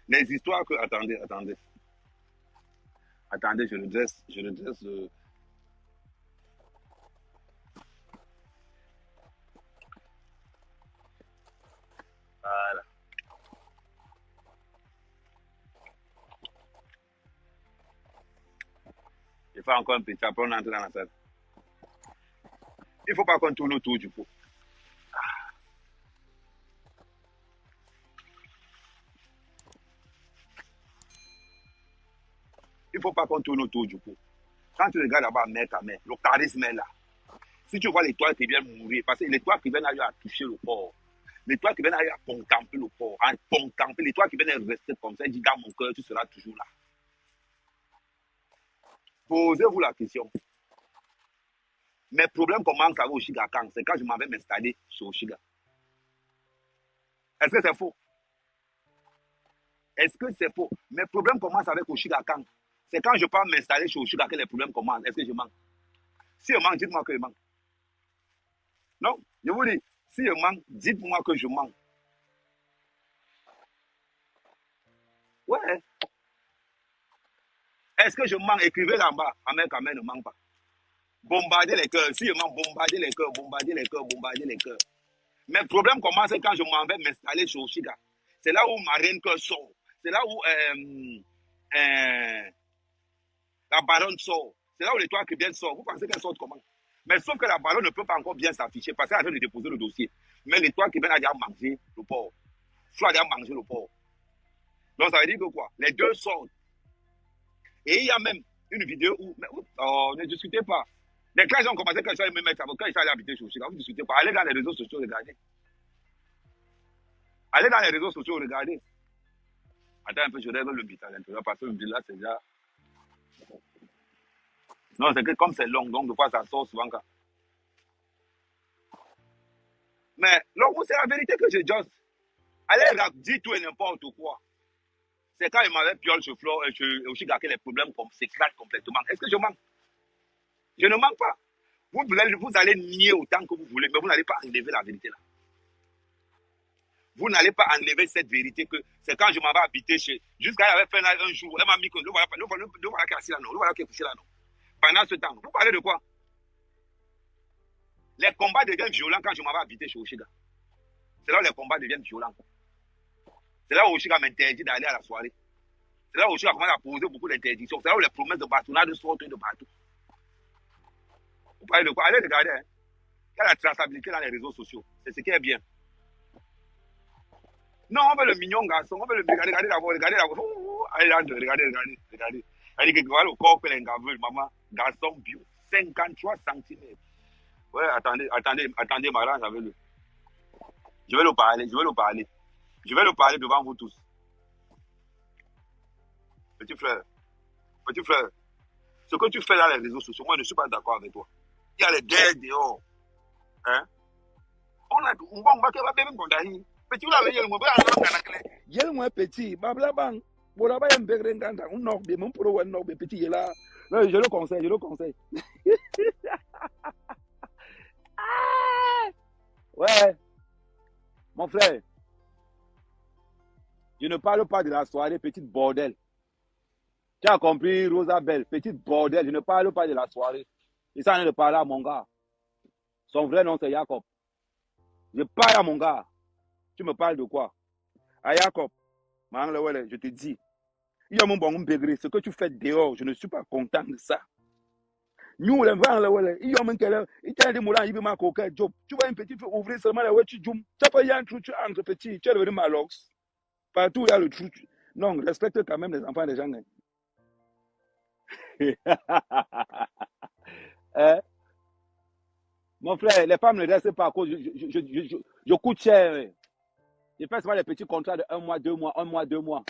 Les histoires que. Attendez. Attendez, je le dresse. faire encore un petit, après on entre dans la salle. Il ne faut pas qu'on tourne autour du pot. Il ne faut pas qu'on tourne autour du pot. Quand tu regardes là-bas, mec à mec, le charisme est là. Si tu vois l'étoile qui vient mourir, parce que l'étoile qui vient à toucher le corps, l'étoile qui vient à contempler le corps, à contempler, l'étoile qui vient à rester comme ça, elle dit dans mon cœur, tu seras toujours là. Posez-vous la question. Mes problèmes commencent avec Oshiga quand? C'est quand je m'en vais m'installer sur Oshiga. Est-ce que c'est faux? Est-ce que c'est faux? Mes problèmes commencent avec Oshiga quand? C'est quand je pars m'installer sur Oshiga que les problèmes commencent. Est-ce que je manque? Si je manque, dites-moi que je manque. Non, je vous dis, si je manque, dites-moi que je manque. Ouais. Est-ce que je manque? Écrivez là en bas. Amen, Amen ne manque pas. Bombarder les cœurs. Si je manque, bombarder les cœurs, bombarder les cœurs, bombarder les cœurs. Mes problèmes commencent quand je m'en vais m'installer sur Oshiga. C'est là où ma reine cœur sort. C'est là où la baronne sort. C'est là où l'étoile qui vient sort. Vous pensez qu'elle sort comment? Mais sauf que la baronne ne peut pas encore bien s'afficher parce qu'elle est en train de déposer le dossier. Mais l'étoile qui vient a déjà mangé le porc. Soit a déjà mangé le porc. Donc ça veut dire que quoi? Les deux sortent. Et il y a même une vidéo où... Oh, ne discutez pas. Les classes ont commencé quand ils sont me mettre quand ils sont allés habiter chez Oshiga. Vous ne discutez pas. Allez dans les réseaux sociaux, regardez. Allez dans les réseaux sociaux, regardez. Attends un peu, je règle le bit à l'intérieur parce que le bit là, c'est déjà... Non, c'est que comme c'est long, donc de fois ça sort souvent. Mais donc, c'est la vérité que je juste. Allez dire tout et n'importe quoi. C'est quand il m'avait piolé sur Flore et je Oshiga que les problèmes s'éclatent complètement. Est-ce que je manque? Je ne manque pas. Vous allez nier autant que vous voulez, mais vous n'allez pas enlever la vérité là. Vous n'allez pas enlever cette vérité que c'est quand je m'en vais habiter chez. Jusqu'à il avait fait là un jour, elle m'a mis que le voilà qui est assis là, non, le voilà qui est couché là, non. Pendant ce temps, vous parlez de quoi? Les combats deviennent violents quand je m'en vais habiter chez Oshiga. C'est là où les combats deviennent violents. C'est là où Oshiga m'interdit d'aller à la soirée. C'est là où Oshiga commence à poser beaucoup d'interdictions. C'est là où les promesses de bâtonnage sortent de partout. Vous parlez de quoi? Allez regarder. Hein. Il y a la traçabilité dans les réseaux sociaux. C'est ce qui est bien. Non, on veut le mignon garçon. On veut le regardez d'abord. Regardez d'abord. Allez, regardez. Elle dit que voilà le corps que les gars veulent. Maman, garçon bio. 53 cm. Ouais, attendez, m'arrange avec lui. Je vais le parler. Je vais le parler devant vous tous. Petit frère, ce que tu fais dans les réseaux sociaux, moi je ne suis pas d'accord avec toi. Il y a les guerres dehors. Hein? On va même condamner. Petit, vous l'avez dit, moi petit, babla bang. Pour avoir un peu de temps, on n'a pas mon pro, on n'a petit là. Je le conseille. Ouais, mon frère, je ne parle pas de la soirée, petite bordel. Tu as compris, Rosabelle, petite bordel, je ne parle pas de la soirée. Il s'en est de parler à mon gars. Son vrai nom, c'est Jacob. Je parle à mon gars. Tu me parles de quoi? À Jacob, je te dis, il y a mon bon degré. Ce que tu fais dehors, je ne suis pas content de ça. Nous, les gens, il y a un peu de moulin, il y a un coquin job. Tu vois un petit peu ouvrir seulement la voiture, tu peux y entrer, tu entres petit, tu es devenu malox. Partout, il y a le trou. Non, respecte quand même les enfants des gens. Hein? Mon frère, les femmes ne restent pas à cause. Je coûte cher. Je fais souvent les petits contrats de 1 mois, 2 mois, 1 mois, 2 mois.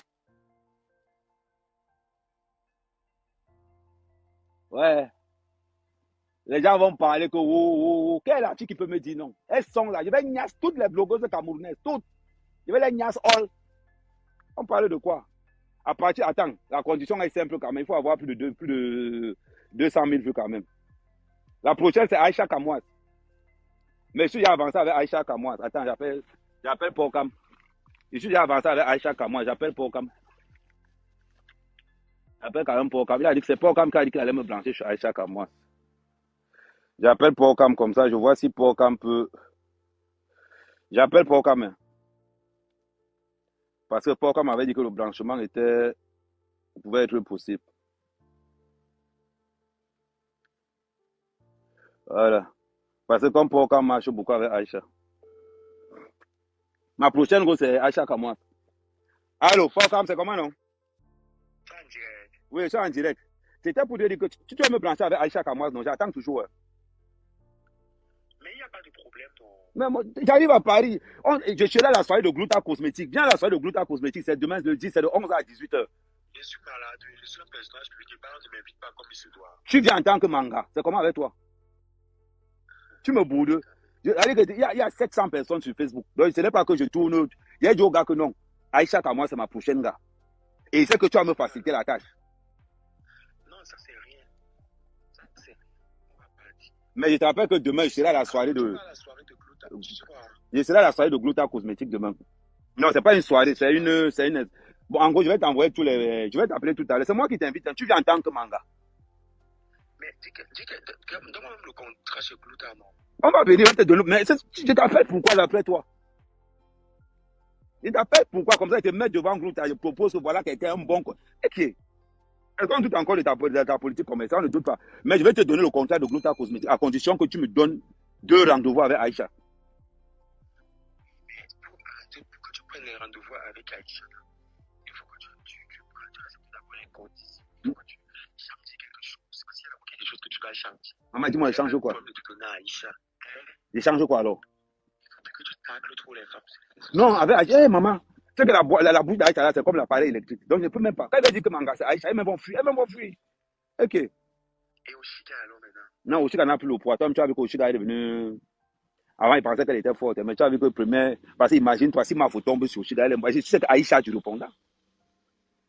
Ouais. Les gens vont parler que quel artiste qui peut me dire non? Elles sont là. Je vais niasse toutes les blogueuses camerounaises. Toutes. Je vais les niasse all. On parle de quoi? À partir, attends, la condition est simple quand même. Il faut avoir plus de 200 000 vues quand même. La prochaine, c'est Aïcha Kamouaz. Mais je suis déjà avancé avec Aïcha Kamouaz. Attends, j'appelle Porcam. Je suis déjà avancé avec Aïcha Kamouaz. J'appelle Porcam. J'appelle quand même Porcam. Il a dit que c'est Porcam qui a dit qu'il allait me blanchir sur Aïcha Kamouaz. J'appelle Porcam comme ça. Je vois si Porcam peut. J'appelle Porcam. Hein. Parce que Porcam avait dit que le blanchiment pouvait être possible. Voilà. Parce que comme Porcam marche beaucoup avec Aïcha. Ma prochaine go, c'est Aïcha Kamois. Allô, Porcam, c'est comment, non? Ça en direct. Oui, je suis en direct. C'était pour te dire que tu dois me brancher avec Aïcha Kamois, non? J'attends toujours. Mais il n'y a pas de problème, non. Mais moi, j'arrive à Paris. Je serai à la soirée de Gluta Cosmétique. Viens à la soirée de Gluta Cosmétique. C'est demain, le 10, c'est de 11h à 18h. Je suis malade, je suis un personnage public et parents ne m'invitent pas comme il se doit. Tu viens en tant que manga. C'est comment avec toi? Tu me boudes. Il y a 700 personnes sur Facebook. Donc, ce n'est pas que je tourne. Il y a des gars que non. Aïcha Kamois, c'est ma prochaine gars. Et c'est que tu vas me faciliter la tâche. Non, ça c'est rien. Ça c'est rien. On va pas dire. Mais je te rappelle que demain, je serai à la soirée Tu de. vas à la soirée de Gluta. Tu sais quoi? Je serai à la soirée de Gluta Cosmétique demain. Non, c'est pas une soirée, c'est une. Bon, en gros, je vais t'envoyer tous les. Je vais t'appeler tout à l'heure. C'est moi qui t'invite. Tu viens en tant que manga. Mais donne-moi même le contrat chez Gluta, non? On va venir, on te donne. Mais je t'appelle pourquoi d'après toi? Je t'appelle pourquoi? Comme ça, je te mets devant Gluta. Je propose que voilà quelqu'un un bon. Ok. Est-ce qu'on doute encore de ta politique commerciale? On ne doute pas. Mais je vais te donner le contrat de Gluta Cosmétique à condition que tu me donnes 2 rendez-vous avec Aïcha. Pour que tu prennes les rendez-vous avec Aïcha, il faut que tu respectes d'abord les conditions. Il faut que tu changes quelque chose. Parce qu'il y a quelque chose que tu dois changer. Maman, dis-moi, je change quoi? De te donner à Aïcha. Je change quoi alors? Il faut que tu tacles trop les femmes. Non, avec Aïcha, maman. C'est que la bouche d'Aïcha là, c'est comme l'appareil électrique. Donc je ne peux même pas. Quand elle va dire que manga, c'est Aïcha, elles vont fuir. Ok. Et Oshika alors maintenant? Non, Oshika n'a plus le poids. Toi, tu as vu qu'Oshika est devenue. Avant, il pensait qu'elle était forte. Mais tu as vu que le premier. Parce que imagine-toi, si ma photo tombe sur Oshika, elle est. Tu sais qu'Aïcha, tu réponds là.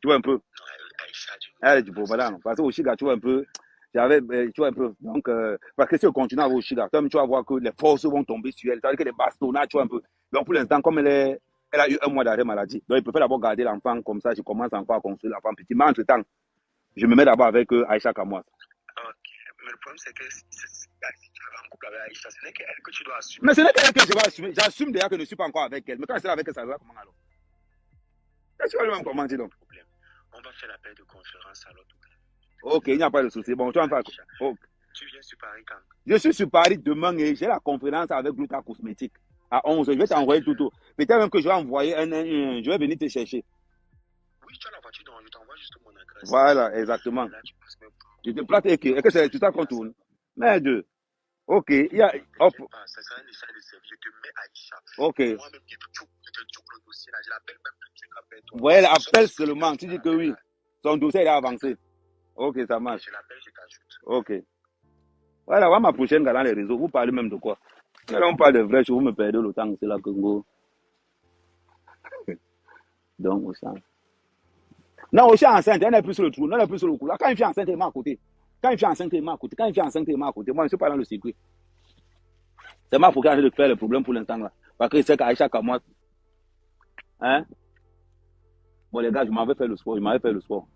Tu vois un peu. Non, Aïcha, Elle est du bon, voilà. Parce que Oshika, tu vois un peu. Tu vois un peu. Donc, parce que si on continue avec Oshika, toi, tu vas voir que les forces vont tomber sur elle. C'est-à-dire que les bastonnats, tu vois un peu. Donc, pour l'instant, comme elle a eu 1 mois d'arrêt maladie. Donc, il préfère d'abord garder l'enfant comme ça. Je commence encore à construire l'enfant petit. Mais entre-temps, je me mets d'abord avec Aïcha Kamois. Ok. Mais le problème, c'est que si tu es en couple avec Aïcha, ce n'est qu'elle que tu dois assumer. Mais ce n'est qu'elle que je vais assumer. J'assume déjà que je ne suis pas encore avec elle. Mais quand je serai avec elle, ça va comment alors? Tu vas lui-même comment dire donc? On va faire l'appel de conférence alors tout à l'heure. Ok, il n'y a pas de souci. Bon, tu vas faire. Okay. Tu viens sur Paris quand? Je suis sur Paris demain et j'ai la conférence avec Gluta Cosmétique à 11h. Je vais t'envoyer tout. Peut-être même que je vais envoyer je vais venir te chercher. Oui, tu as la voiture, donc je t'envoie juste mon adresse. Voilà, exactement. Là, tu passes même pour... Je te plate et que c'est tout ça qu'on tourne. Mais deux. Ok, il y a. Ça sera un échange de service. Je te mets Aïcha. Ok. Moi-même, je te tchouk le dossier là. Je l'appelle même que tu l'appelles toi. Ouais, appelle seulement. Tu dis que oui. Son dossier est avancé. Ok, ça marche. Je l'appelle, je t'ajoute. Ok. Voilà, voilà ma prochaine gars dans les réseaux. Vous parlez même de quoi? Là, on parle de vrai, vous me perdez le temps, c'est là que go. Donc, au champ. Non, au champ enceinte, elle n'est plus sur le trou, elle n'est plus sur le coup. Là, quand il fait enceinte, il m'a à côté. Quand il fait enceinte, il m'a à côté. Quand il fait enceinte, il m'a à côté. Moi, je ne suis pas dans le circuit. C'est ma faut de faire le problème pour l'instant là. Parce que c'est qu'Aïcha Kamois. Hein? Bon, les gars, je m'avais fait le sport.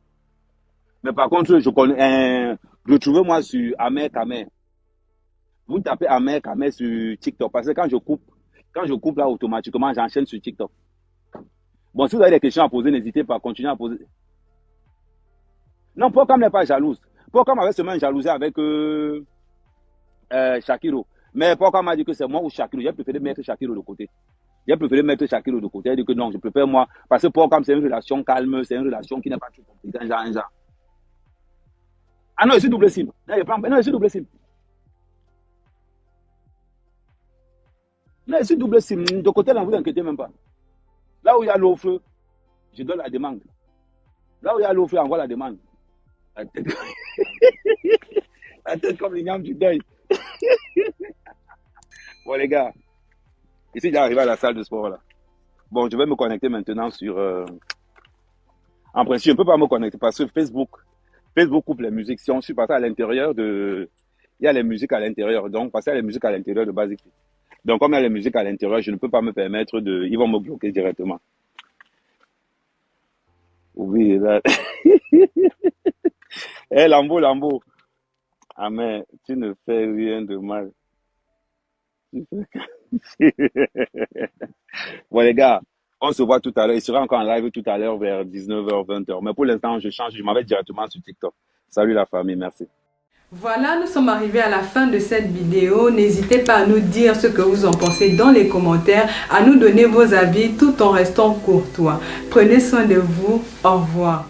Mais par contre, je connais. Retrouvez-moi sur Amer Kamer. Vous tapez Amer Kamer sur TikTok. Parce que quand je coupe là automatiquement, j'enchaîne sur TikTok. Bon, si vous avez des questions à poser, n'hésitez pas à continuer à poser. Non, Porcam n'est pas jalouse. Porcam avait seulement jalousie avec Shakiro. Mais Porcam m'a dit que c'est moi ou Shakiro. J'ai préféré mettre Shakiro de côté. Elle dit que non, je préfère moi. Parce que Porcam, c'est une relation calme, c'est une relation qui n'est pas trop compliquée. Ah non, je suis double SIM. Non, je suis double SIM. Non, je suis double SIM. De côté, là, ne vous inquiétez même pas. Là où il y a l'offre, je donne la demande. Là où il y a l'offre, j'envoie la demande. La tête comme les gars du deuil. Bon, les gars, ici, j'arrive à la salle de sport, là. Bon, je vais me connecter maintenant sur... En principe, je ne peux pas me connecter parce que Facebook coupe les musiques. Si on suit passé à l'intérieur de... Il y a les musiques à l'intérieur. Donc, passer à les musiques à l'intérieur de Basic. Donc, comme il y a les musiques à l'intérieur, je ne peux pas me permettre de... Ils vont me bloquer directement. Oui, là... Eh, Lambo. Ah, mais tu ne fais rien de mal. Bon, les gars, on se voit tout à l'heure. Il sera encore en live tout à l'heure vers 19h, 20h. Mais pour l'instant, je change. Je m'en vais directement sur TikTok. Salut la famille, merci. Voilà, nous sommes arrivés à la fin de cette vidéo. N'hésitez pas à nous dire ce que vous en pensez dans les commentaires, à nous donner vos avis tout en restant courtois. Prenez soin de vous. Au revoir.